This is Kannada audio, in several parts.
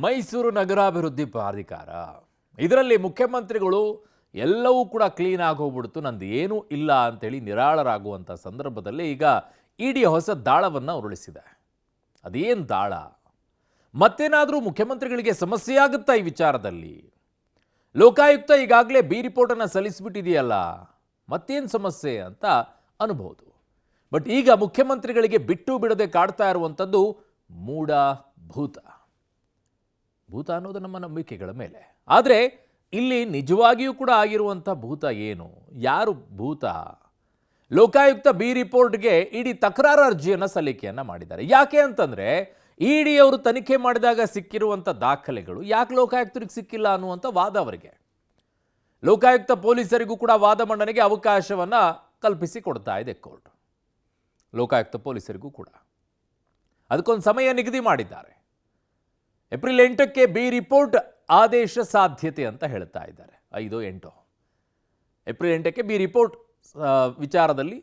ಮೈಸೂರು ನಗರಾಭಿವೃದ್ಧಿ ಪ್ರಾಧಿಕಾರ ಇದರಲ್ಲಿ ಮುಖ್ಯಮಂತ್ರಿಗಳು ಎಲ್ಲವೂ ಕೂಡ ಕ್ಲೀನ್ ಆಗಿ ಹೋಗ್ಬಿಡ್ತು, ನಂದು ಏನೂ ಇಲ್ಲ ಅಂತೇಳಿ ನಿರಾಳರಾಗುವಂಥ ಸಂದರ್ಭದಲ್ಲಿ ಈಗ ಇಡಿ ಹೊಸ ದಾಳವನ್ನು ಉರುಳಿಸಿದೆ. ಅದೇನು ದಾಳ? ಮತ್ತೇನಾದರೂ ಮುಖ್ಯಮಂತ್ರಿಗಳಿಗೆ ಸಮಸ್ಯೆ ಆಗುತ್ತಾ ಈ ವಿಚಾರದಲ್ಲಿ? ಲೋಕಾಯುಕ್ತ ಈಗಾಗಲೇ ಬಿ ರಿಪೋರ್ಟನ್ನು ಸಲ್ಲಿಸಿಬಿಟ್ಟಿದೆಯಲ್ಲ, ಮತ್ತೇನು ಸಮಸ್ಯೆ ಅಂತ ಅನ್ಬೋದು. ಬಟ್ ಈಗ ಮುಖ್ಯಮಂತ್ರಿಗಳಿಗೆ ಬಿಟ್ಟು ಬಿಡದೆ ಕಾಡ್ತಾ ಇರುವಂಥದ್ದು ಮೂಢ ಭೂತ. ಭೂತ ಅನ್ನೋದು ನಮ್ಮ ನಂಬಿಕೆಗಳ ಮೇಲೆ. ಆದರೆ ಇಲ್ಲಿ ನಿಜವಾಗಿಯೂ ಕೂಡ ಆಗಿರುವಂಥ ಭೂತ ಏನು? ಯಾರು ಭೂತ? ಲೋಕಾಯುಕ್ತ ಬಿ ರಿಪೋರ್ಟ್ಗೆ ಇಡಿ ತಕರಾರು ಅರ್ಜಿಯನ್ನು ಸಲ್ಲಿಕೆಯನ್ನು ಮಾಡಿದ್ದಾರೆ. ಯಾಕೆ ಅಂತಂದರೆ ಇಡಿ ಅವರು ತನಿಖೆ ಮಾಡಿದಾಗ ಸಿಕ್ಕಿರುವಂಥ ದಾಖಲೆಗಳು ಯಾಕೆ ಲೋಕಾಯುಕ್ತರಿಗೆ ಸಿಕ್ಕಿಲ್ಲ ಅನ್ನುವಂಥ ವಾದ ಅವರಿಗೆ. ಲೋಕಾಯುಕ್ತ ಪೊಲೀಸರಿಗೂ ಕೂಡ ವಾದ ಮಂಡನೆಗೆ ಅವಕಾಶವನ್ನು ಕಲ್ಪಿಸಿ ಕೊಡ್ತಾ ಇದೆ ಕೋರ್ಟ್. ಲೋಕಾಯುಕ್ತ ಪೊಲೀಸರಿಗೂ ಕೂಡ ಅದಕ್ಕೊಂದು ಸಮಯ ನಿಗದಿ ಮಾಡಿದ್ದಾರೆ. ಏಪ್ರಿಲ್ 8ಕ್ಕೆ ಬಿ ರಿಪೋರ್ಟ್ ಆದೇಶ ಸಾಧ್ಯತೆ ಅಂತ ಹೇಳ್ತಾ ಇದ್ದಾರೆ. 5-8 ಏಪ್ರಿಲ್ 8ಕ್ಕೆ ಬಿ ರಿಪೋರ್ಟ್ ವಿಚಾರದಲ್ಲಿ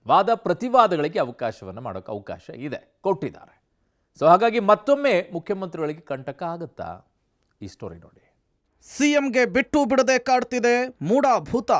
ವಾದ ಪ್ರತಿವಾದಗಳಿಗೆ ಅವಕಾಶವನ್ನು ಮಾಡೋಕ್ಕೆ ಅವಕಾಶ ಇದೆ, ಕೊಟ್ಟಿದ್ದಾರೆ. ಸೊ ಹಾಗಾಗಿ ಮತ್ತೊಮ್ಮೆ ಮುಖ್ಯಮಂತ್ರಿಗಳಿಗೆ ಕಂಟಕ ಆಗುತ್ತಾ? ಈ ಸ್ಟೋರಿ ನೋಡಿ. ಸಿಎಂಗೆ ಬಿಟ್ಟು ಬಿಡದೆ ಕಾಡ್ತಿದೆ ಮೂಢ ಭೂತ.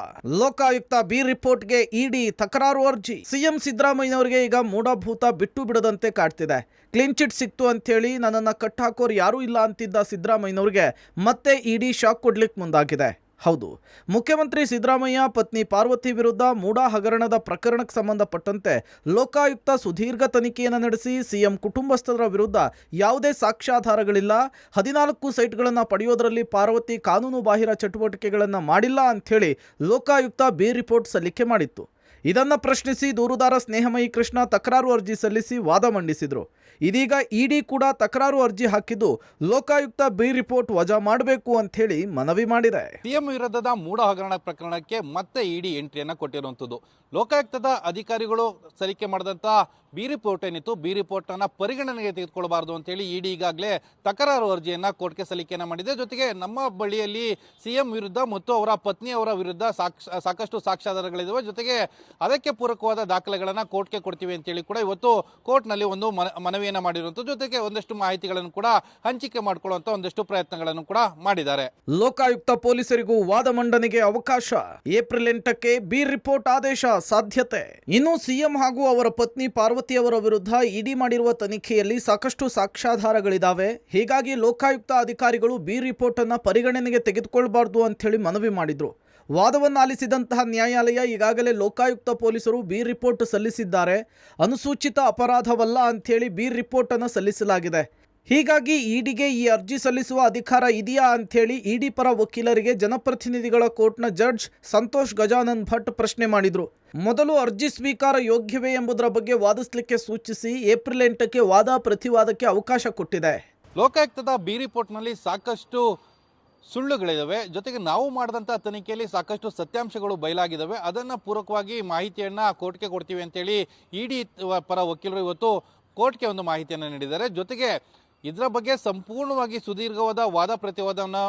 ಲೋಕಾಯುಕ್ತ ಬಿ ರಿಪೋರ್ಟ್ಗೆ ಇಡಿ ತಕರಾರು ಅರ್ಜಿ. ಸಿಎಂ ಸಿದ್ದರಾಮಯ್ಯನವರಿಗೆ ಈಗ ಮೂಢಭೂತ ಬಿಟ್ಟು ಬಿಡದಂತೆ ಕಾಡ್ತಿದೆ. ಕ್ಲೀನ್ ಚಿಟ್ ಸಿಕ್ತು ಅಂಥೇಳಿ ನನ್ನನ್ನು ಕಟ್ಟಾಕೋರು ಯಾರೂ ಇಲ್ಲ ಅಂತಿದ್ದ ಸಿದ್ದರಾಮಯ್ಯನವರಿಗೆ ಮತ್ತೆ ಇಡಿ ಶಾಕ್ ಕೊಡ್ಲಿಕ್ಕೆ ಮುಂದಾಗಿದೆ. ಹೌದು, ಮುಖ್ಯಮಂತ್ರಿ ಸಿದ್ದರಾಮಯ್ಯ ಪತ್ನಿ ಪಾರ್ವತಿ ವಿರುದ್ಧ ಮೂಢ ಹಗರಣದ ಪ್ರಕರಣಕ್ಕೆ ಸಂಬಂಧಪಟ್ಟಂತೆ ಲೋಕಾಯುಕ್ತ ಸುದೀರ್ಘ ತನಿಖೆಯನ್ನು ನಡೆಸಿ ಸಿಎಂ ಕುಟುಂಬಸ್ಥರ ವಿರುದ್ಧ ಯಾವುದೇ ಸಾಕ್ಷ್ಯಾಧಾರಗಳಿಲ್ಲ, 14 ಸೈಟ್ಗಳನ್ನು ಪಡೆಯೋದರಲ್ಲಿ ಪಾರ್ವತಿ ಕಾನೂನು ಬಾಹಿರ ಚಟುವಟಿಕೆಗಳನ್ನು ಮಾಡಿಲ್ಲ ಅಂಥೇಳಿ ಲೋಕಾಯುಕ್ತ ಬಿ ರಿಪೋರ್ಟ್ ಸಲ್ಲಿಕೆ ಮಾಡಿತ್ತು. ಇದನ್ನು ಪ್ರಶ್ನಿಸಿ ದೂರುದಾರ ಸ್ನೇಹಮಯಿ ಕೃಷ್ಣ ತಕರಾರು ಅರ್ಜಿ ಸಲ್ಲಿಸಿ ವಾದ ಮಂಡಿಸಿದರು. ಇದೀಗ ಇಡಿ ಕೂಡ ತಕರಾರು ಅರ್ಜಿ ಹಾಕಿದ್ದು ಲೋಕಾಯುಕ್ತ ಬಿ ರಿಪೋರ್ಟ್ ವಜಾ ಮಾಡಬೇಕು ಅಂಥೇಳಿ ಮನವಿ ಮಾಡಿದೆ. ಸಿಎಂ ವಿರುದ್ಧದ ಮೂಢ ಹಗರಣ ಪ್ರಕರಣಕ್ಕೆ ಮತ್ತೆ ಇಡಿ ಎಂಟ್ರಿಯನ್ನು ಕೊಟ್ಟಿರುವಂಥದ್ದು. ಲೋಕಾಯುಕ್ತದ ಅಧಿಕಾರಿಗಳು ಸಲ್ಲಿಕೆ ಮಾಡಿದಂಥ ಬಿ ರಿಪೋರ್ಟ್ ಏನಿತ್ತು, ಬಿ ರಿಪೋರ್ಟನ್ನು ಪರಿಗಣನೆಗೆ ತೆಗೆದುಕೊಳ್ಳಬಾರ್ದು ಅಂತೇಳಿ ಇಡಿ ಈಗಾಗಲೇ ತಕರಾರು ಅರ್ಜಿಯನ್ನು ಕೋರ್ಟ್ಗೆ ಸಲ್ಲಿಕೆಯನ್ನು ಮಾಡಿದೆ. ಜೊತೆಗೆ ನಮ್ಮ ಬಳಿಯಲ್ಲಿ ಸಿಎಂ ವಿರುದ್ಧ ಮತ್ತು ಅವರ ಪತ್ನಿಯವರ ವಿರುದ್ಧ ಸಾಕಷ್ಟು ಸಾಕ್ಷ್ಯಾಧಾರಗಳಿದ್ದಾವೆ, ಜೊತೆಗೆ ಅದಕ್ಕೆ ಪೂರಕವಾದ ದಾಖಲೆಗಳನ್ನು ಕೋರ್ಟ್ಗೆ ಕೊಡ್ತೀವಿ ಅಂತೇಳಿ ಕೂಡ ಇವತ್ತು ಕೋರ್ಟ್ನಲ್ಲಿ ಒಂದು ಮನವಿಯನ್ನು ಮಾಡಿರುವಂಥದ್ದು. ಜೊತೆಗೆ ಒಂದಷ್ಟು ಮಾಹಿತಿಗಳನ್ನು ಕೂಡ ಹಂಚಿಕೆ ಮಾಡಿಕೊಳ್ಳುವಂಥ ಒಂದಷ್ಟು ಪ್ರಯತ್ನಗಳನ್ನು ಕೂಡ ಮಾಡಿದ್ದಾರೆ. ಲೋಕಾಯುಕ್ತ ಪೊಲೀಸರಿಗೂ ವಾದ ಮಂಡನೆಗೆ ಅವಕಾಶ. ಏಪ್ರಿಲ್ 8ಕ್ಕೆ ಬಿ ರಿಪೋರ್ಟ್ ಆದೇಶ ಸಾಧ್ಯತೆ. ಇನ್ನು ಸಿಎಂ ಹಾಗೂ ಅವರ ಪತ್ನಿ ಪಾರ್ವತಿಯವರ ವಿರುದ್ಧ ಇಡಿ ಮಾಡಿರುವ ತನಿಖೆಯಲ್ಲಿ ಸಾಕಷ್ಟು ಸಾಕ್ಷ್ಯಾಧಾರಗಳಿದಾವೆ. ಹೀಗಾಗಿ ಲೋಕಾಯುಕ್ತ ಅಧಿಕಾರಿಗಳು ಬಿ ರಿಪೋರ್ಟ್ ಅನ್ನ ಪರಿಗಣನೆಗೆ ತೆಗೆದುಕೊಳ್ಳಬಾರದು ಅಂತ ಹೇಳಿ ಮನವಿ ಮಾಡಿದ್ರು. ವಾದವನ್ನು ಆಲಿಸಿದಂತಹ ನ್ಯಾಯಾಲಯ ಈಗಾಗಲೇ ಲೋಕಾಯುಕ್ತ ಪೊಲೀಸರು ಬಿ ರಿಪೋರ್ಟ್ ಸಲ್ಲಿಸಿದ್ದಾರೆ, ಅನುಸೂಚಿತ ಅಪರಾಧವಲ್ಲ ಅಂಥೇಳಿ ಬಿ ರಿಪೋರ್ಟ್ ಅನ್ನು ಸಲ್ಲಿಸಲಾಗಿದೆ. ಹೀಗಾಗಿ ಇಡಿಗೆ ಈ ಅರ್ಜಿ ಸಲ್ಲಿಸುವ ಅಧಿಕಾರ ಇದೆಯಾ ಅಂಥೇಳಿ ಇಡಿ ಪರ ವಕೀಲರಿಗೆ ಜನಪ್ರತಿನಿಧಿಗಳ ಕೋರ್ಟ್ನ ಜಡ್ಜ್ ಸಂತೋಷ್ ಗಜಾನನ್ ಭಟ್ ಪ್ರಶ್ನೆ ಮಾಡಿದರು. ಮೊದಲು ಅರ್ಜಿ ಸ್ವೀಕಾರ ಯೋಗ್ಯವೇ ಎಂಬುದರ ಬಗ್ಗೆ ವಾದಿಸಲಿಕ್ಕೆ ಸೂಚಿಸಿ ಏಪ್ರಿಲ್ 8ಕ್ಕೆ ವಾದ ಪ್ರತಿವಾದಕ್ಕೆ ಅವಕಾಶ ಕೊಟ್ಟಿದೆ. ಲೋಕಾಯುಕ್ತದ ಬಿ ರಿಪೋರ್ಟ್ನಲ್ಲಿ ಸಾಕಷ್ಟು ಸುಳ್ಳುಗಳಿದ್ದಾವೆ, ಜೊತೆಗೆ ನಾವು ಮಾಡಿದಂಥ ತನಿಖೆಯಲ್ಲಿ ಸಾಕಷ್ಟು ಸತ್ಯಾಂಶಗಳು ಬಯಲಾಗಿದ್ದಾವೆ. ಅದನ್ನು ಪೂರಕವಾಗಿ ಮಾಹಿತಿಯನ್ನು ಕೋರ್ಟ್ಗೆ ಕೊಡ್ತೀವಿ ಅಂತೇಳಿ ಇಡಿ ಪರ ವಕೀಲರು ಇವತ್ತು ಕೋರ್ಟ್ಗೆ ಒಂದು ಮಾಹಿತಿಯನ್ನು ನೀಡಿದ್ದಾರೆ. ಜೊತೆಗೆ ಇದರ ಬಗ್ಗೆ ಸಂಪೂರ್ಣವಾಗಿ ಸುದೀರ್ಘವಾದ ವಾದ ಪ್ರತಿವಾದವನ್ನು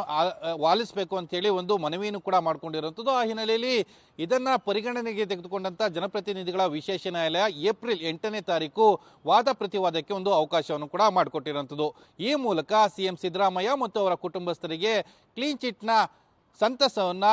ಆಲಿಸಬೇಕು ಅಂತೇಳಿ ಒಂದು ಮನವಿಯನ್ನು ಕೂಡ ಮಾಡಿಕೊಂಡಿರುವಂಥದ್ದು. ಆ ಹಿನ್ನೆಲೆಯಲ್ಲಿ ಇದನ್ನು ಪರಿಗಣನೆಗೆ ತೆಗೆದುಕೊಂಡಂಥ ಜನಪ್ರತಿನಿಧಿಗಳ ವಿಶೇಷ ನ್ಯಾಯಾಲಯ ಏಪ್ರಿಲ್ 8ನೇ ತಾರೀಕು ವಾದ ಪ್ರತಿವಾದಕ್ಕೆ ಒಂದು ಅವಕಾಶವನ್ನು ಕೂಡ ಮಾಡಿಕೊಟ್ಟಿರುವಂಥದ್ದು. ಈ ಮೂಲಕ ಸಿಎಂ ಸಿದ್ದರಾಮಯ್ಯ ಮತ್ತು ಅವರ ಕುಟುಂಬಸ್ಥರಿಗೆ ಕ್ಲೀನ್ ಚಿಟ್ನ ಸಂತಸವನ್ನು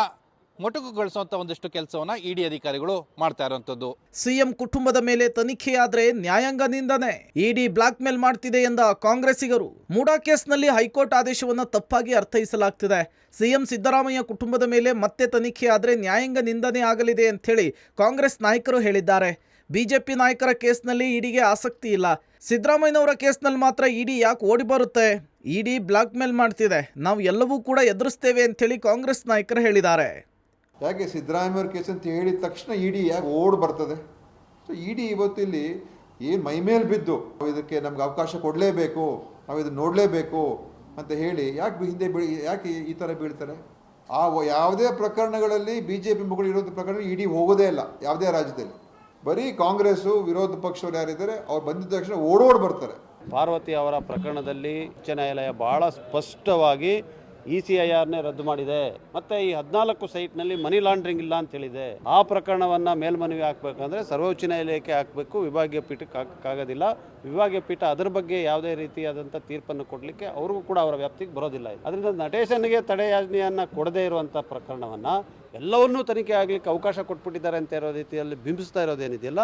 ಮೊಟಕುಗೊಳಿಸುವಂಥ ಒಂದಷ್ಟು ಕೆಲಸವನ್ನು ಇಡಿ ಅಧಿಕಾರಿಗಳು ಮಾಡ್ತಾ ಇರುವಂಥದ್ದು. ಸಿಎಂ ಕುಟುಂಬದ ಮೇಲೆ ತನಿಖೆಯಾದ್ರೆ ನ್ಯಾಯಾಂಗ ನಿಂದನೆ. ಇಡಿ ಬ್ಲಾಕ್ ಮೇಲ್ ಮಾಡ್ತಿದೆ ಎಂದ ಕಾಂಗ್ರೆಸ್ಸಿಗರು. ಮೂಡಾ ಕೇಸ್ನಲ್ಲಿ ಹೈಕೋರ್ಟ್ ಆದೇಶವನ್ನು ತಪ್ಪಾಗಿ ಅರ್ಥೈಸಲಾಗ್ತಿದೆ. ಸಿಎಂ ಸಿದ್ದರಾಮಯ್ಯ ಕುಟುಂಬದ ಮೇಲೆ ಮತ್ತೆ ತನಿಖೆಯಾದ್ರೆ ನ್ಯಾಯಾಂಗ ನಿಂದನೆ ಆಗಲಿದೆ ಅಂಥೇಳಿ ಕಾಂಗ್ರೆಸ್ ನಾಯಕರು ಹೇಳಿದ್ದಾರೆ. ಬಿಜೆಪಿ ನಾಯಕರ ಕೇಸ್ನಲ್ಲಿ ಇಡಿಗೆ ಆಸಕ್ತಿ ಇಲ್ಲ, ಸಿದ್ದರಾಮಯ್ಯನವರ ಕೇಸ್ನಲ್ಲಿ ಮಾತ್ರ ಇಡಿ ಯಾಕೆ ಓಡಿ ಬರುತ್ತೆ? ಇಡಿ ಬ್ಲಾಕ್ ಮೇಲ್ ಮಾಡ್ತಿದೆ, ನಾವು ಎಲ್ಲವೂ ಕೂಡ ಎದುರಿಸ್ತೇವೆ ಅಂಥೇಳಿ ಕಾಂಗ್ರೆಸ್ ನಾಯಕರು ಹೇಳಿದ್ದಾರೆ. ಯಾಕೆ ಸಿದ್ದರಾಮಯ್ಯವ್ರ ಕೇಸ್ ಅಂತ ಹೇಳಿದ ತಕ್ಷಣ ಇಡಿ ಯಾಕೆ ಓಡ್ ಬರ್ತದೆ? ಸೊ ಇಡಿ ಇವತ್ತು ಇಲ್ಲಿ ಏನು ಮೈಮೇಲೆ ಬಿದ್ದು ಇದಕ್ಕೆ ನಮ್ಗೆ ಅವಕಾಶ ಕೊಡಲೇಬೇಕು, ನಾವು ಇದನ್ನು ನೋಡಲೇಬೇಕು ಅಂತ ಹೇಳಿ ಯಾಕೆ ಈ ಥರ ಬೀಳ್ತಾರೆ? ಯಾವುದೇ ಪ್ರಕರಣಗಳಲ್ಲಿ BJP ಮಗಳು ಇರೋದು ಪ್ರಕರಣ ಇಡಿ ಹೋಗೋದೇ ಇಲ್ಲ ಯಾವುದೇ ರಾಜ್ಯದಲ್ಲಿ. ಬರೀ ಕಾಂಗ್ರೆಸ್ಸು ವಿರೋಧ ಪಕ್ಷವರು ಯಾರಿದ್ದಾರೆ ಅವ್ರು ಬಂದಿದ್ದ ತಕ್ಷಣ ಓಡೋಡ್ ಬರ್ತಾರೆ. ಪಾರ್ವತಿ ಅವರ ಪ್ರಕರಣದಲ್ಲಿ ಉಚ್ಚ ನ್ಯಾಯಾಲಯ ಬಹಳ ಸ್ಪಷ್ಟವಾಗಿ ECIRನೇ ರದ್ದು ಮಾಡಿದೆ, ಮತ್ತು ಈ 14 ಸೈಟ್ನಲ್ಲಿ ಮನಿ ಲಾಂಡ್ರಿಂಗ್ ಇಲ್ಲ ಅಂತ ಹೇಳಿದೆ. ಆ ಪ್ರಕರಣವನ್ನು ಮೇಲ್ಮನವಿ ಹಾಕಬೇಕಂದ್ರೆ ಸರ್ವೋಚ್ಚ ನ್ಯಾಯಾಲಯಕ್ಕೆ ಹಾಕಬೇಕು, ವಿಭಾಗೀಯ ಪೀಠಕ್ಕೆ ಹಾಕೋಕ್ಕಾಗೋದಿಲ್ಲ. ವಿಭಾಗೀಯ ಪೀಠ ಅದರ ಬಗ್ಗೆ ಯಾವುದೇ ರೀತಿಯಾದಂಥ ತೀರ್ಪನ್ನು ಕೊಡಲಿಕ್ಕೆ ಅವ್ರಿಗೂ ಕೂಡ ಅವರ ವ್ಯಾಪ್ತಿಗೆ ಬರೋದಿಲ್ಲ. ಅದರಿಂದ ನಟೇಶನ್ಗೆ ತಡೆಯಾಜ್ಞೆಯನ್ನು ಕೊಡದೇ ಇರುವಂಥ ಪ್ರಕರಣವನ್ನು ಎಲ್ಲವನ್ನೂ ತನಿಖೆ ಆಗಲಿಕ್ಕೆ ಅವಕಾಶ ಕೊಟ್ಬಿಟ್ಟಿದ್ದಾರೆ ಅಂತ ಇರೋ ರೀತಿಯಲ್ಲಿ ಬಿಂಬಿಸ್ತಾ ಇರೋದೇನಿದೆಯಲ್ಲ,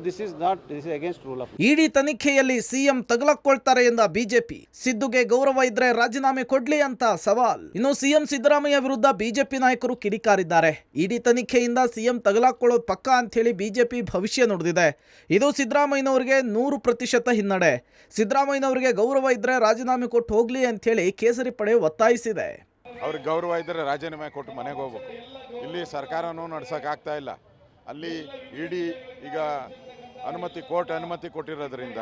this is against rule of. ED ತನಿಖೆಯಲ್ಲಿ ಸಿಎಂ ತಗಲಕ್ಕೊಳ್ತಾರೆ ಎಂದ ಬಿಜೆಪಿ. ಸಿದ್ದುಗೆ ಗೌರವ ಇದ್ರೆ ರಾಜೀನಾಮೆ ಕೊಡ್ಲಿ ಅಂತ ಸವಾಲ್. ಇನ್ನು ಸಿಎಂ ಸಿದ್ದರಾಮಯ್ಯ ವಿರುದ್ಧ ಬಿಜೆಪಿ ನಾಯಕರು ಕಿಡಿಕಾರಿದ್ದಾರೆ. ಇಡಿ ತನಿಖೆಯಿಂದ ಸಿಎಂ ತಗಲಾಕೊಳ್ಳೋದು ಪಕ್ಕಾ ಅಂತ ಹೇಳಿ ಬಿಜೆಪಿ ಭವಿಷ್ಯ ನುಡಿದಿದೆ. ಇದು ಸಿದ್ದರಾಮಯ್ಯನವರಿಗೆ 100% ಹಿನ್ನಡೆ. ಸಿದ್ದರಾಮಯ್ಯನವರಿಗೆ ಗೌರವ ಇದ್ರೆ ರಾಜೀನಾಮೆ ಕೊಟ್ಟು ಹೋಗ್ಲಿ ಅಂತ ಹೇಳಿ ಕೇಸರಿ ಪಡೆ ಒತ್ತಾಯಿಸಿದೆ. ಅವ್ರಿಗೆ ಗೌರವ ಇದ್ದರೆ ರಾಜೀನಾಮೆ ಕೊಟ್ಟು ಮನೆಗೆ ಹೋಗ್ಬೇಕು. ಇಲ್ಲಿ ಸರ್ಕಾರನೂ ನಡ್ಸೋಕ್ಕಾಗ್ತಾ ಇಲ್ಲ. ಅಲ್ಲಿ ಇಡಿ ಈಗ ಕೋರ್ಟ್ ಅನುಮತಿ ಕೊಟ್ಟಿರೋದ್ರಿಂದ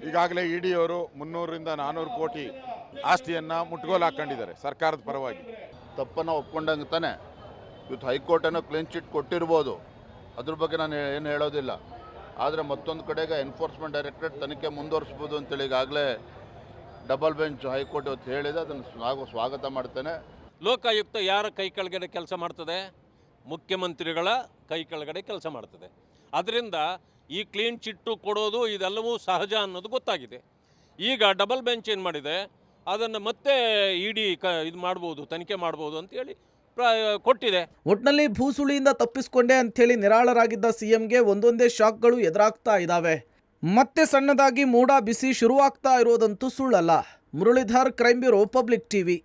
ಈಗಾಗಲೇ ಇಡಿ ಅವರು 300ರಿಂದ 400 ಕೋಟಿ ಆಸ್ತಿಯನ್ನು ಮುಟ್ಗೋಲು ಹಾಕ್ಕೊಂಡಿದ್ದಾರೆ ಸರ್ಕಾರದ ಪರವಾಗಿ. ತಪ್ಪನ್ನು ಒಪ್ಕೊಂಡಂಗೆ ತಾನೆ ಇವತ್ತು ಹೈಕೋರ್ಟನ್ನು ಕ್ಲೀನ್ ಚಿಟ್ ಕೊಟ್ಟಿರ್ಬೋದು, ಅದ್ರ ಬಗ್ಗೆ ನಾನು ಏನು ಹೇಳೋದಿಲ್ಲ. ಆದರೆ ಮತ್ತೊಂದು ಕಡೆಗೆ ಎನ್ಫೋರ್ಸ್ಮೆಂಟ್ ಡೈರೆಕ್ಟರೇಟ್ ತನಿಖೆ ಮುಂದುವರಿಸ್ಬೋದು ಅಂತೇಳಿ ಈಗಾಗಲೇ ಡಬಲ್ ಬೆಂಚ್ ಹೈಕೋರ್ಟ್ ಇವತ್ತು ಹೇಳಿದೆ. ಅದನ್ನು ಸ್ವಾಗತ ಮಾಡ್ತೇನೆ. ಲೋಕಾಯುಕ್ತ ಯಾರ ಕೈ ಕೆಳಗಡೆ ಕೆಲಸ ಮಾಡ್ತದೆ? ಮುಖ್ಯಮಂತ್ರಿಗಳ ಕೈ ಕೆಳಗಡೆ ಕೆಲಸ ಮಾಡ್ತದೆ. ಅದರಿಂದ ಈ ಕ್ಲೀನ್ ಚಿಟ್ಟು ಕೊಡೋದು ಇದೆಲ್ಲವೂ ಸಹಜ ಅನ್ನೋದು ಗೊತ್ತಾಗಿದೆ. ಈಗ ಡಬಲ್ ಬೆಂಚ್ ಏನು ಮಾಡಿದೆ, ಅದನ್ನು ಮತ್ತೆ ಇಡಿ ಇದು ಮಾಡ್ಬೋದು, ತನಿಖೆ ಮಾಡ್ಬೋದು ಅಂತೇಳಿ ಕೊಟ್ಟಿದೆ. ಒಟ್ನಲ್ಲಿ ಭೂಸುಳಿಯಿಂದ ತಪ್ಪಿಸಿಕೊಂಡೆ ಅಂಥೇಳಿ ನಿರಾಳರಾಗಿದ್ದ ಸಿಎಂಗೆ ಒಂದೊಂದೇ ಶಾಕ್ಗಳು ಎದುರಾಗ್ತಾ ಇದ್ದಾವೆ. ಮತ್ತೆ ಸಣ್ಣದಾಗಿ ಮೂಡ ಬಿಸಿ ಶುರುವಾಗ್ತಾ ಇರೋದಂತೂ ಸುಳ್ಳಲ್ಲ. Muralidhar, crime bureau, public TV.